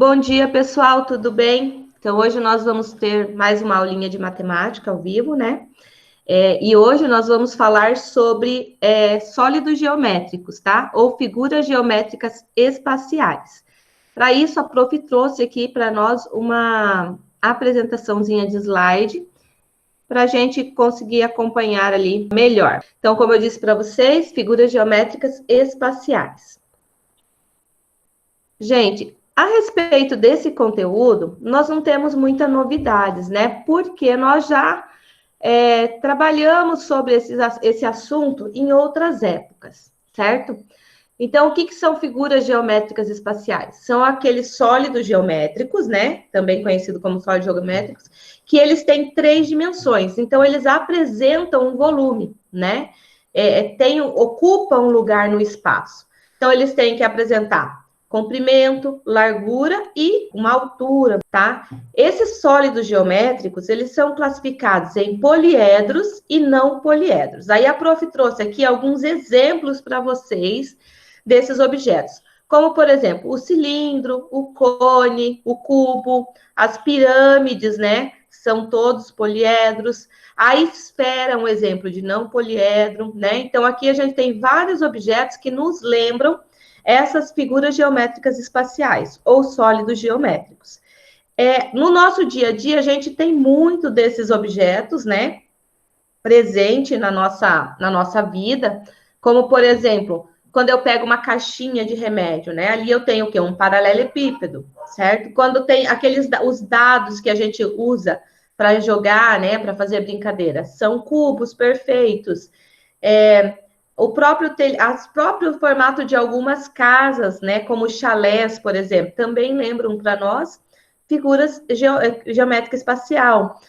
Bom dia, pessoal, tudo bem? Então, hoje nós vamos ter mais uma aulinha de matemática ao vivo, né? E hoje nós vamos falar sobre sólidos geométricos, tá? Ou figuras geométricas espaciais. Para isso, a prof trouxe aqui para nós uma apresentaçãozinha de slide, para a gente conseguir acompanhar ali melhor. Então, como eu disse para vocês, figuras geométricas espaciais. Gente, a respeito desse conteúdo, nós não temos muitas novidades, né? Porque nós já trabalhamos sobre esse assunto em outras épocas, certo? Então, o que são figuras geométricas espaciais? São aqueles sólidos geométricos, né? Também conhecido como sólidos geométricos, que eles têm 3 dimensões. Então, eles apresentam um volume, né? Ocupam um lugar no espaço. Então, eles têm que apresentar comprimento, largura e uma altura, tá? Esses sólidos geométricos, eles são classificados em poliedros e não poliedros. Aí a prof trouxe aqui alguns exemplos para vocês desses objetos, como, por exemplo, o cilindro, o cone, o cubo, as pirâmides, né? São todos poliedros. A esfera é um exemplo de não poliedro, né? Então, aqui a gente tem vários objetos que nos lembram essas figuras geométricas espaciais, ou sólidos geométricos. No nosso dia a dia, a gente tem muito desses objetos, né, presente na nossa vida, como, por exemplo, quando eu pego uma caixinha de remédio, né, ali eu tenho o quê? Um paralelepípedo, certo? Quando tem os dados que a gente usa para jogar, né, para fazer brincadeira, são cubos perfeitos. O próprio formato de algumas casas, né, como chalés, por exemplo, também lembram para nós figuras geométrica espacial.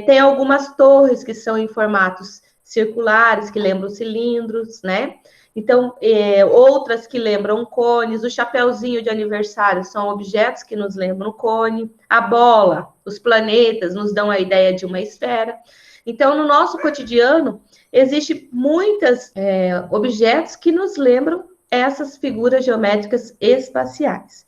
Tem algumas torres que são em formatos circulares, que lembram cilindros, né? Então, outras que lembram cones, o chapeuzinho de aniversário são objetos que nos lembram cone, a bola, os planetas nos dão a ideia de uma esfera. Então, no nosso cotidiano, existem muitos objetos que nos lembram essas figuras geométricas espaciais.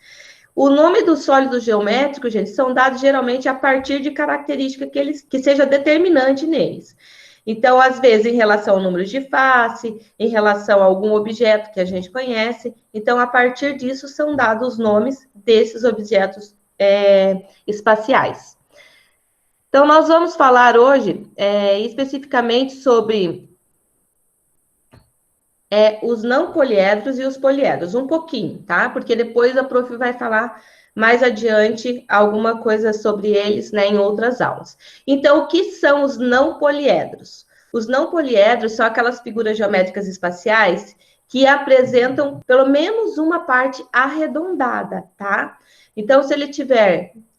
O nome dos sólidos geométricos, gente, são dados geralmente a partir de característica que seja determinante neles. Então, às vezes, em relação ao número de face, em relação a algum objeto que a gente conhece. Então, a partir disso, são dados os nomes desses objetos espaciais. Então, nós vamos falar hoje especificamente sobre os não poliedros e os poliedros, um pouquinho, tá? Porque depois a prof vai falar mais adiante alguma coisa sobre eles, né, em outras aulas. Então, o que são os não poliedros? Os não poliedros são aquelas figuras geométricas espaciais que apresentam pelo menos uma parte arredondada, tá? Então, se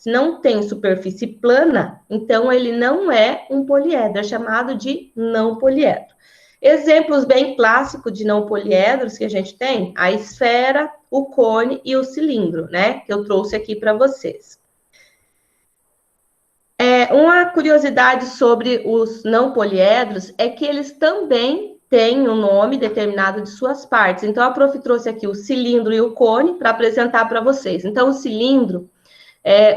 não tem superfície plana, então ele não é um poliedro, é chamado de não poliedro. Exemplos bem clássicos de não poliedros que a gente tem, a esfera, o cone e o cilindro, né? Que eu trouxe aqui para vocês. Uma curiosidade sobre os não poliedros é que eles também têm um nome determinado de suas partes. Então, a prof trouxe aqui o cilindro e o cone para apresentar para vocês. Então, o cilindro,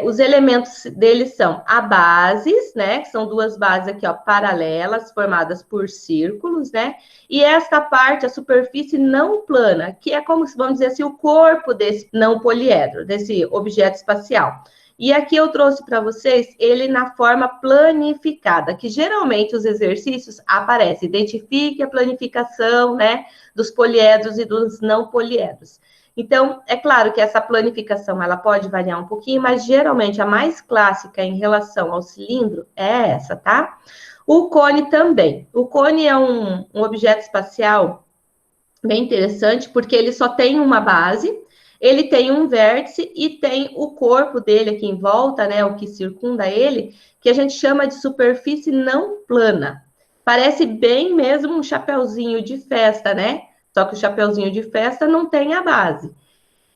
os elementos deles são a bases, né? Que são duas bases aqui, ó, paralelas, formadas por círculos, né? E esta parte, a superfície não plana, que é como, vamos dizer assim, o corpo desse não poliedro, desse objeto espacial. E aqui eu trouxe para vocês ele na forma planificada, que geralmente os exercícios aparecem. Identifique a planificação, né, dos poliedros e dos não poliedros. Então, é claro que essa planificação ela pode variar um pouquinho, mas geralmente a mais clássica em relação ao cilindro é essa, tá? O cone também. O cone é um objeto espacial bem interessante, porque ele só tem uma base, ele tem um vértice e tem o corpo dele aqui em volta, né, o que circunda ele, que a gente chama de superfície não plana. Parece bem mesmo um chapeuzinho de festa, né? Só que o chapeuzinho de festa não tem a base.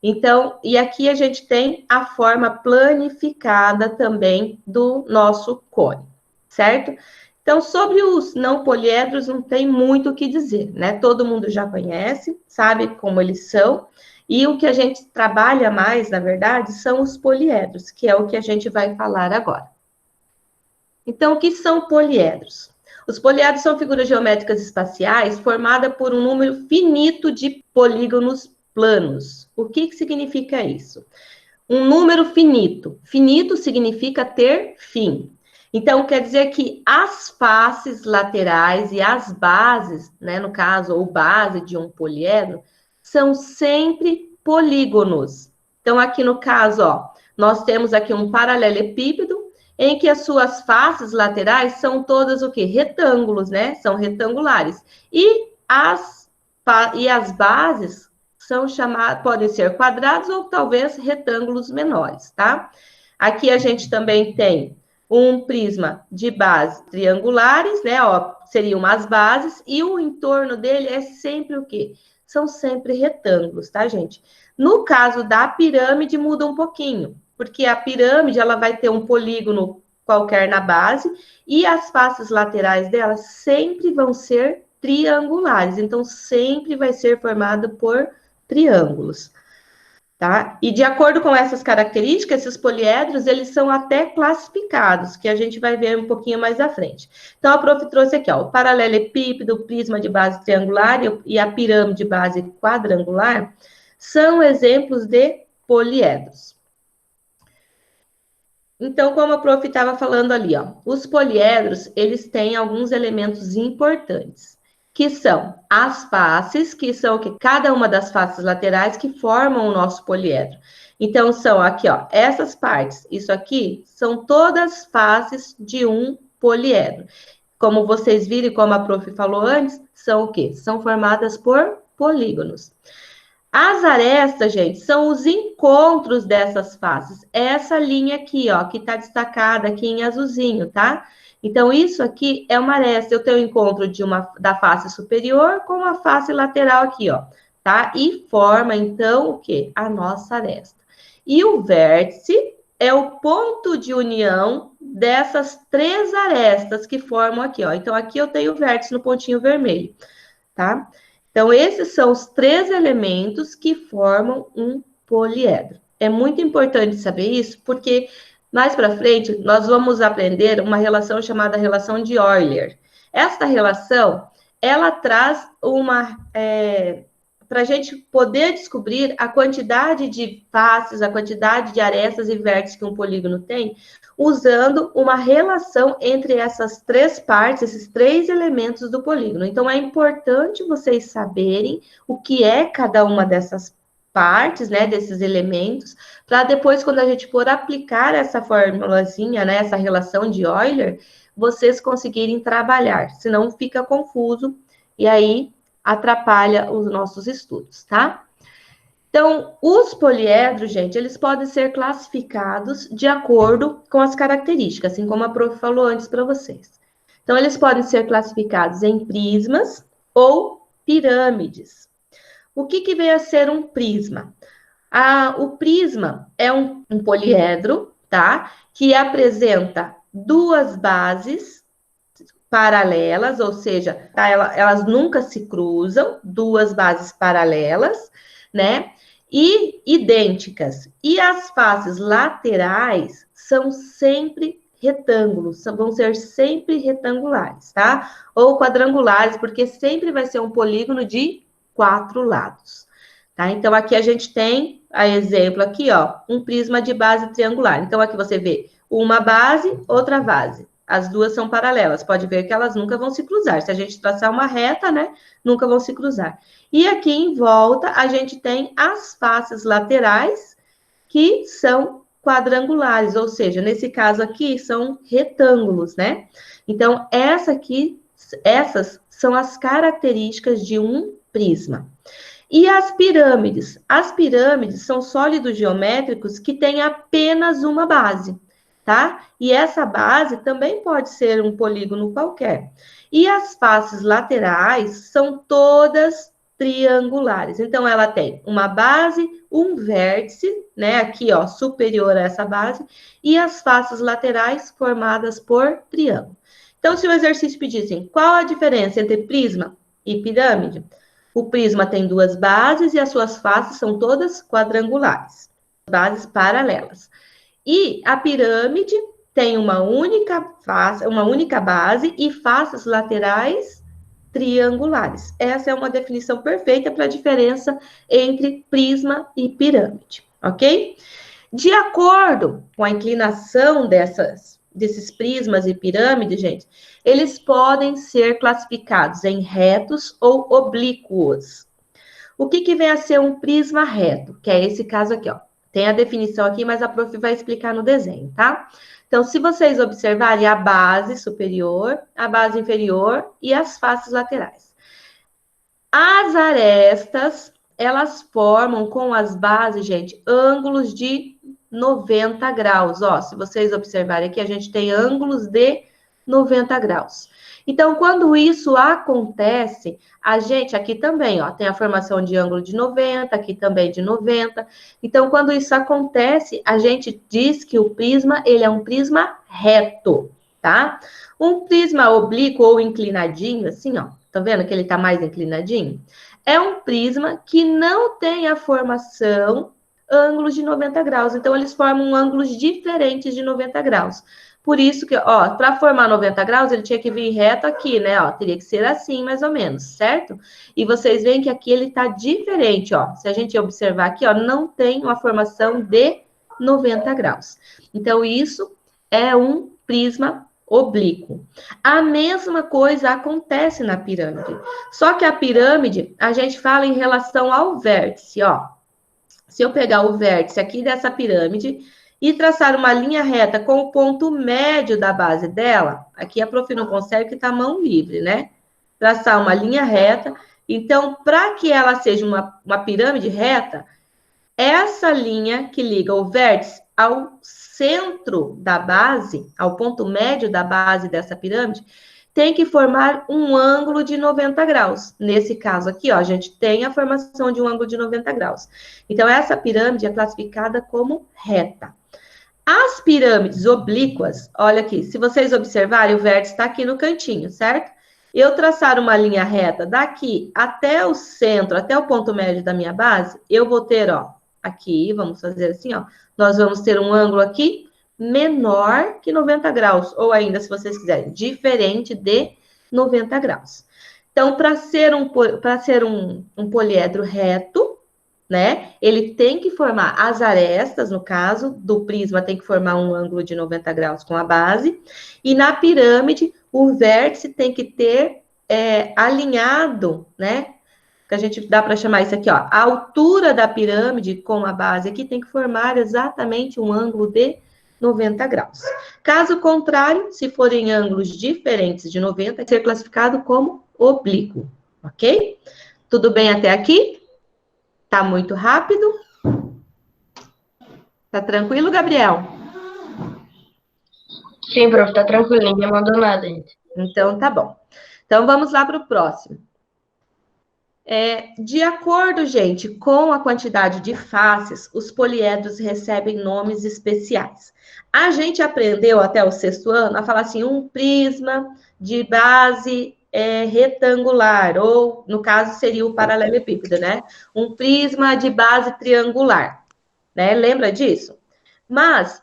Então, e aqui a gente tem a forma planificada também do nosso cone, certo? Então, sobre os não poliedros, não tem muito o que dizer, né? Todo mundo já conhece, sabe como eles são. E o que a gente trabalha mais, na verdade, são os poliedros, que é o que a gente vai falar agora. Então, o que são poliedros? Os poliedros são figuras geométricas espaciais formadas por um número finito de polígonos planos. O que significa isso? Um número finito. Finito significa ter fim. Então, quer dizer que as faces laterais e as bases, né, no caso, ou base de um poliedro, são sempre polígonos. Então, aqui no caso, ó, nós temos aqui um paralelepípedo, em que as suas faces laterais são todas o quê? Retângulos, né? São retangulares. E as bases são chamadas, podem ser quadrados ou talvez retângulos menores, tá? Aqui a gente também tem um prisma de bases triangulares, né? Ó, seriam as bases, e o entorno dele é sempre o quê? São sempre retângulos, tá, gente? No caso da pirâmide, muda um pouquinho, porque a pirâmide, ela vai ter um polígono qualquer na base, e as faces laterais dela sempre vão ser triangulares, então sempre vai ser formada por triângulos, tá? E de acordo com essas características, esses poliedros, eles são até classificados, que a gente vai ver um pouquinho mais à frente. Então, a prof trouxe aqui, ó, o paralelepípedo, o prisma de base triangular e a pirâmide de base quadrangular são exemplos de poliedros. Então, como a prof estava falando ali, ó, os poliedros, eles têm alguns elementos importantes, que são as faces, que são o que? Cada uma das faces laterais que formam o nosso poliedro. Então, são aqui, ó, essas partes, isso aqui, são todas faces de um poliedro. Como vocês viram e como a prof falou antes, são o quê? São formadas por polígonos. As arestas, gente, são os encontros dessas faces. Essa linha aqui, ó, que tá destacada aqui em azulzinho, tá? Então, isso aqui é uma aresta. Eu tenho o encontro da face superior com a face lateral aqui, ó, tá? E forma, então, o quê? A nossa aresta. E o vértice é o ponto de união dessas três arestas que formam aqui, ó. Então, aqui eu tenho o vértice no pontinho vermelho, tá? Então, esses são os três elementos que formam um poliedro. É muito importante saber isso, porque mais para frente nós vamos aprender uma relação chamada relação de Euler. Esta relação, ela traz para a gente poder descobrir a quantidade de faces, a quantidade de arestas e vértices que um polígono tem, usando uma relação entre essas três partes, esses três elementos do polígono. Então, é importante vocês saberem o que é cada uma dessas partes, né, desses elementos, para depois, quando a gente for aplicar essa formulazinha, né, essa relação de Euler, vocês conseguirem trabalhar, senão fica confuso, e aí atrapalha os nossos estudos, tá? Então, os poliedros, gente, eles podem ser classificados de acordo com as características, assim como a prof falou antes para vocês. Então, eles podem ser classificados em prismas ou pirâmides. O que vem a ser um prisma? O prisma é um poliedro, tá? Que apresenta duas bases paralelas, ou seja, tá, elas nunca se cruzam, duas bases paralelas, né? E idênticas. E as faces laterais são sempre retângulos, vão ser sempre retangulares, tá? Ou quadrangulares, porque sempre vai ser um polígono de 4 lados, tá? Então, aqui a gente tem, a exemplo aqui, ó, um prisma de base triangular. Então, aqui você vê uma base, outra base. As duas são paralelas, pode ver que elas nunca vão se cruzar. Se a gente traçar uma reta, né, nunca vão se cruzar. E aqui em volta, a gente tem as faces laterais, que são quadrangulares, ou seja, nesse caso aqui, são retângulos, né? Então, essas são as características de um prisma. E as pirâmides? As pirâmides são sólidos geométricos que têm apenas uma base, tá? E essa base também pode ser um polígono qualquer. E as faces laterais são todas triangulares. Então, ela tem uma base, um vértice, né? Aqui, ó, superior a essa base, e as faces laterais formadas por triângulo. Então, se o exercício pedissem qual a diferença entre prisma e pirâmide, O prisma tem duas bases e as suas faces são todas quadrangulares, bases paralelas. E a pirâmide tem uma única face, uma única base e faces laterais triangulares. Essa é uma definição perfeita para a diferença entre prisma e pirâmide, ok? De acordo com a inclinação desses prismas e pirâmides, gente, eles podem ser classificados em retos ou oblíquos. O que vem a ser um prisma reto? Que é esse caso aqui, ó. Tem a definição aqui, mas a prof vai explicar no desenho, tá? Então, se vocês observarem a base superior, a base inferior e as faces laterais. As arestas, elas formam com as bases, gente, ângulos de 90 graus. Ó, se vocês observarem aqui, a gente tem ângulos de 90 graus. Então, quando isso acontece, a gente aqui também, ó, tem a formação de ângulo de 90, aqui também de 90. Então, quando isso acontece, a gente diz que o prisma, ele é um prisma reto, tá? Um prisma oblíquo ou inclinadinho, assim, ó, tá vendo que ele tá mais inclinadinho? É um prisma que não tem a formação ângulos de 90 graus. Então, eles formam ângulos diferentes de 90 graus. Por isso que, ó, para formar 90 graus, ele tinha que vir reto aqui, né? Ó, teria que ser assim, mais ou menos, certo? E vocês veem que aqui ele tá diferente, ó. Se a gente observar aqui, ó, não tem uma formação de 90 graus. Então, isso é um prisma oblíquo. A mesma coisa acontece na pirâmide. Só que a pirâmide, a gente fala em relação ao vértice, ó. Se eu pegar o vértice aqui dessa pirâmide e traçar uma linha reta com o ponto médio da base dela, aqui a prof não consegue, que tá mão livre, né? Traçar uma linha reta. Então, para que ela seja uma pirâmide reta, essa linha que liga o vértice ao centro da base, ao ponto médio da base dessa pirâmide, tem que formar um ângulo de 90 graus. Nesse caso aqui, ó, a gente tem a formação de um ângulo de 90 graus. Então, essa pirâmide é classificada como reta. As pirâmides oblíquas, olha aqui, se vocês observarem, o vértice está aqui no cantinho, certo? Eu traçar uma linha reta daqui até o centro, até o ponto médio da minha base, eu vou ter, ó, aqui, vamos fazer assim, ó, nós vamos ter um ângulo aqui menor que 90 graus, ou ainda, se vocês quiserem, diferente de 90 graus. Então, para ser um poliedro reto, né, ele tem que formar as arestas, no caso, do prisma tem que formar um ângulo de 90 graus com a base, e na pirâmide, o vértice tem que ter alinhado, né, que a gente dá para chamar isso aqui, ó, a altura da pirâmide com a base aqui tem que formar exatamente um ângulo de 90 graus. Caso contrário, se forem ângulos diferentes de 90, vai ser classificado como oblíquo, ok? Tudo bem até aqui? Tá muito rápido? Tá tranquilo, Gabriel? Sim, prof, tá tranquilo, ninguém mandou nada ainda. Então, tá bom. Então, vamos lá para o próximo. De acordo, gente, com a quantidade de faces, os poliedros recebem nomes especiais. A gente aprendeu até o 6º ano a falar assim, um prisma de base retangular, ou, no caso, seria o paralelepípedo, né? Um prisma de base triangular, né? Lembra disso? Mas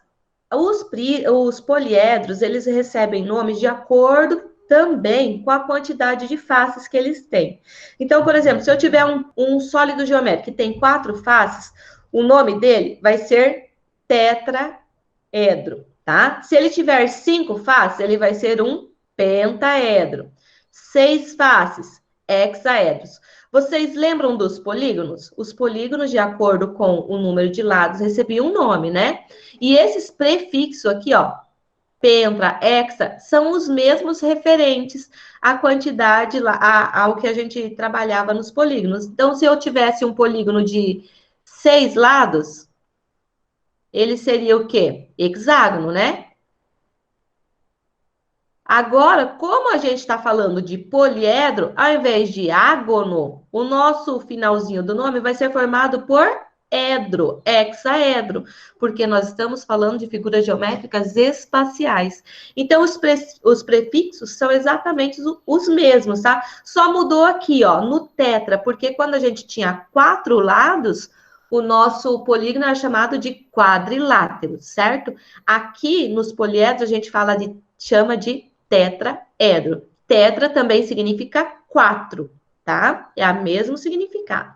os poliedros, eles recebem nomes de acordo também com a quantidade de faces que eles têm. Então, por exemplo, se eu tiver um sólido geométrico que tem 4 faces, o nome dele vai ser tetraedro, tá? Se ele tiver 5 faces, ele vai ser um pentaedro. 6 faces, hexaedros. Vocês lembram dos polígonos? Os polígonos, de acordo com o número de lados, recebiam um nome, né? E esses prefixos aqui, ó, penta, hexa, são os mesmos referentes à quantidade, ao que a gente trabalhava nos polígonos. Então, se eu tivesse um polígono de 6 lados, ele seria o quê? Hexágono, né? Agora, como a gente está falando de poliedro, ao invés de ágono, o nosso finalzinho do nome vai ser formado por hexaedro, porque nós estamos falando de figuras geométricas espaciais. Então, os prefixos são exatamente os mesmos, tá? Só mudou aqui, ó, no tetra, porque quando a gente tinha 4 lados, o nosso polígono era chamado de quadrilátero, certo? Aqui, nos poliedros, a gente chama de tetraedro. Tetra também significa 4, tá? É o mesmo significado.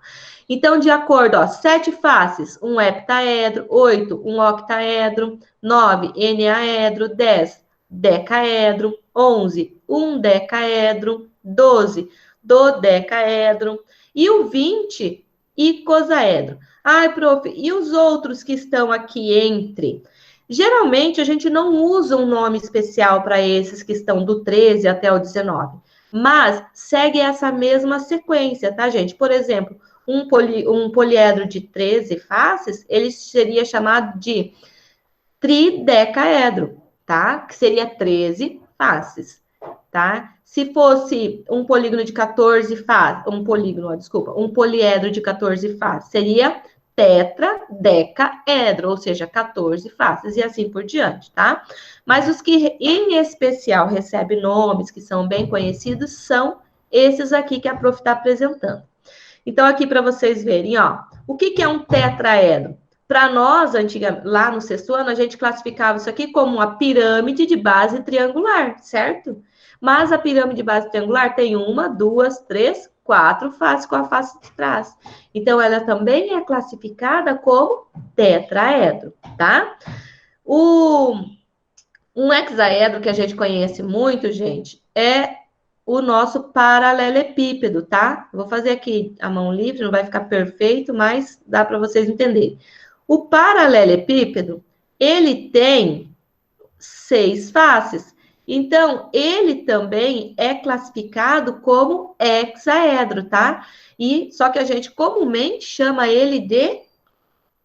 Então, de acordo, ó, 7 faces, um heptaedro, 8, um octaedro, 9, eneaedro, 10, decaedro, 11, um decaedro, 12, dodecaedro, e o 20, icosaedro. Ai, prof, e os outros que estão aqui entre? Geralmente, a gente não usa um nome especial para esses que estão do 13 até o 19, mas segue essa mesma sequência, tá, gente? Por exemplo, um poliedro de 13 faces, ele seria chamado de tridecaedro, tá? Que seria 13 faces, tá? Se fosse um polígono de 14 faces, um poliedro de 14 faces, seria tetradecaedro, ou seja, 14 faces, e assim por diante, tá? Mas os que, em especial, recebem nomes que são bem conhecidos, são esses aqui que a prof está apresentando. Então, aqui para vocês verem, ó, o que é um tetraedro? Para nós, antigamente, lá no sexto ano, a gente classificava isso aqui como uma pirâmide de base triangular, certo? Mas a pirâmide de base triangular tem 1, 2, 3, 4 faces com a face de trás. Então, ela também é classificada como tetraedro, tá? Um hexaedro que a gente conhece muito, gente, é o nosso paralelepípedo, tá? Vou fazer aqui a mão livre, não vai ficar perfeito, mas dá para vocês entenderem. O paralelepípedo, ele tem 6 faces. Então, ele também é classificado como hexaedro, tá? Só que a gente comumente chama ele de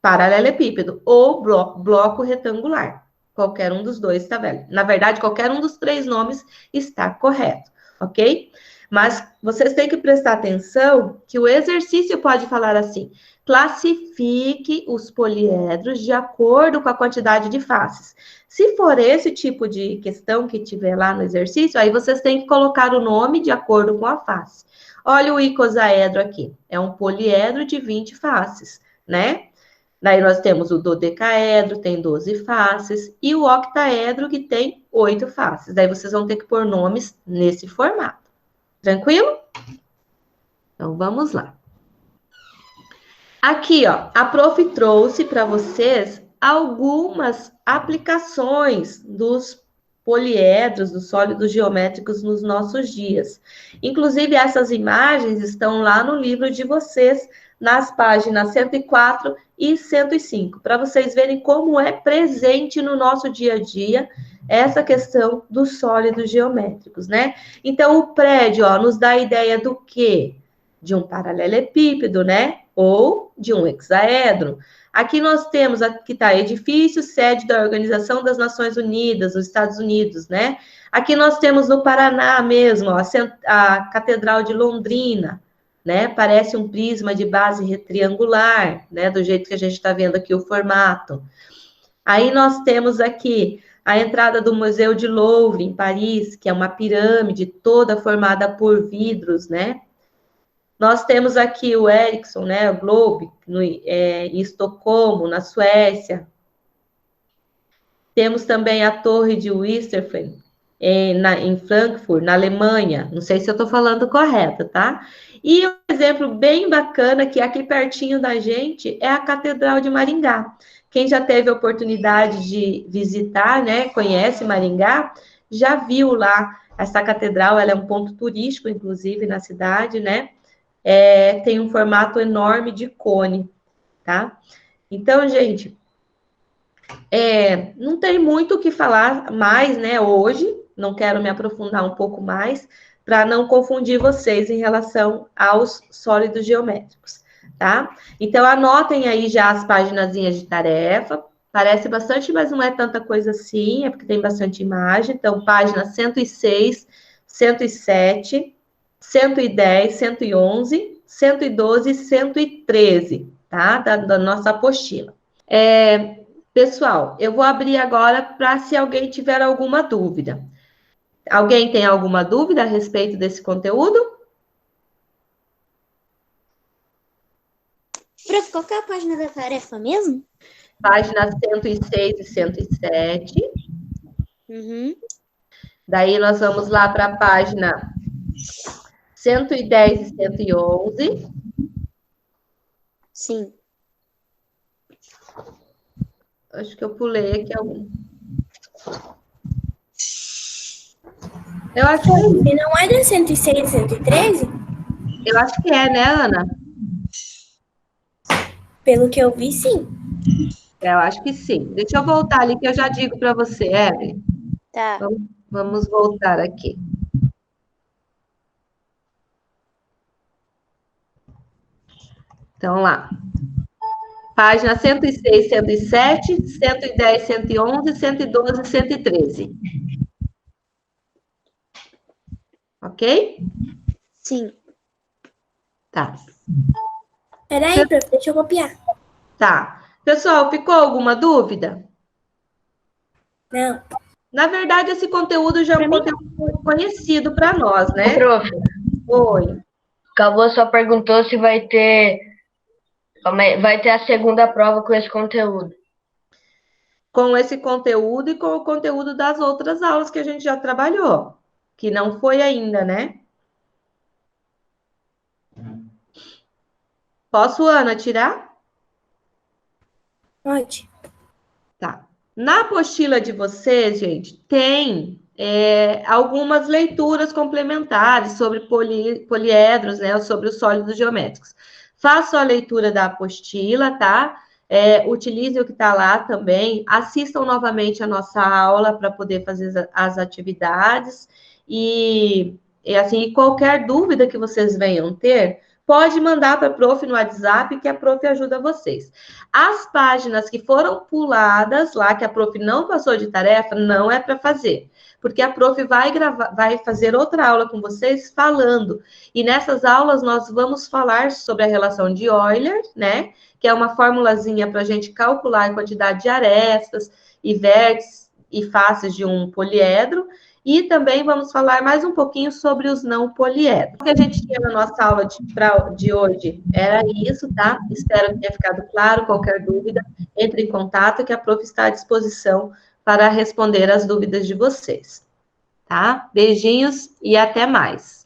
paralelepípedo ou bloco retangular. Qualquer um dos dois está velho. Na verdade, qualquer um dos 3 nomes está correto, ok? Mas vocês têm que prestar atenção que o exercício pode falar assim: classifique os poliedros de acordo com a quantidade de faces. Se for esse tipo de questão que tiver lá no exercício, aí vocês têm que colocar o nome de acordo com a face. Olha o icosaedro aqui, é um poliedro de 20 faces, né? Daí nós temos o dodecaedro, tem 12 faces, e o octaedro, que tem 8 faces. Daí vocês vão ter que pôr nomes nesse formato. Tranquilo? Então, vamos lá. Aqui, ó, a prof trouxe para vocês algumas aplicações dos poliedros, dos sólidos geométricos nos nossos dias. Inclusive, essas imagens estão lá no livro de vocês, nas páginas 104 e 105, para vocês verem como é presente no nosso dia a dia essa questão dos sólidos geométricos, né? Então, o prédio, ó, nos dá a ideia do quê? De um paralelepípedo, né? Ou de um hexaedro. Aqui nós temos, aqui tá, edifício, sede da Organização das Nações Unidas, nos Estados Unidos, né? Aqui nós temos no Paraná mesmo, ó, a Catedral de Londrina, né? Parece um prisma de base triangular, né? Do jeito que a gente está vendo aqui o formato. Aí nós temos aqui a entrada do Museu de Louvre, em Paris, que é uma pirâmide toda formada por vidros, né? Nós temos aqui o Ericsson, né, o Globe, em Estocolmo, na Suécia. Temos também a Torre de Westerfeld, em Frankfurt, na Alemanha. Não sei se eu estou falando correto, tá? E um exemplo bem bacana, que aqui pertinho da gente, é a Catedral de Maringá. Quem já teve a oportunidade de visitar, né, conhece Maringá, já viu lá essa catedral. Ela é um ponto turístico, inclusive, na cidade, né? Tem um formato enorme de cone, tá? Então, gente, não tem muito o que falar mais, né, hoje. Não quero me aprofundar um pouco mais, para não confundir vocês em relação aos sólidos geométricos, tá? Então, anotem aí já as paginazinhas de tarefa. Parece bastante, mas não é tanta coisa assim, é porque tem bastante imagem. Então, página 106, 107... 110, 111, 112 e 113, tá? Da nossa apostila. Pessoal, eu vou abrir agora para se alguém tiver alguma dúvida. Alguém tem alguma dúvida a respeito desse conteúdo? Prof, qual que é a página da tarefa mesmo? Página 106 e 107. Uhum. Daí nós vamos lá para a página 110 e 111. Sim. Acho que eu pulei aqui algum. Eu acho que, E não é da 106 e 113? eu acho que é, né, Ana? Pelo que eu vi, sim. Eu acho que sim. Deixa eu voltar ali que eu já digo para você, Evelyn. Tá. Vamos voltar aqui. Então, lá. Página 106, 107, 110, 111, 112, 113. Ok? Sim. Tá. Peraí, prof, deixa eu copiar. Tá. Pessoal, ficou alguma dúvida? Não. Na verdade, esse conteúdo já é um conteúdo conhecido para nós, Ô, né? prof, Oi. Cabo só perguntou se vai ter a segunda prova com esse conteúdo. Com esse conteúdo e com o conteúdo das outras aulas que a gente já trabalhou, que não foi ainda, né? Posso, Ana, tirar? Pode. Tá. Na apostila de vocês, gente, tem algumas leituras complementares sobre poliedros, né? Sobre os sólidos geométricos. Façam a leitura da apostila, tá? Utilizem o que está lá também. Assistam novamente a nossa aula para poder fazer as atividades. Assim, qualquer dúvida que vocês venham ter, pode mandar para a prof no WhatsApp, que a prof ajuda vocês. As páginas que foram puladas lá, que a prof não passou de tarefa, não é para fazer. Porque a prof vai fazer outra aula com vocês falando. E nessas aulas nós vamos falar sobre a relação de Euler, né? Que é uma formulazinha para a gente calcular a quantidade de arestas e vértices e faces de um poliedro. E também vamos falar mais um pouquinho sobre os não poliedros. O que a gente tinha na nossa aula de hoje era isso, tá? Espero que tenha ficado claro. Qualquer dúvida, entre em contato, que a prof está à disposição para responder as dúvidas de vocês, tá? Beijinhos e até mais.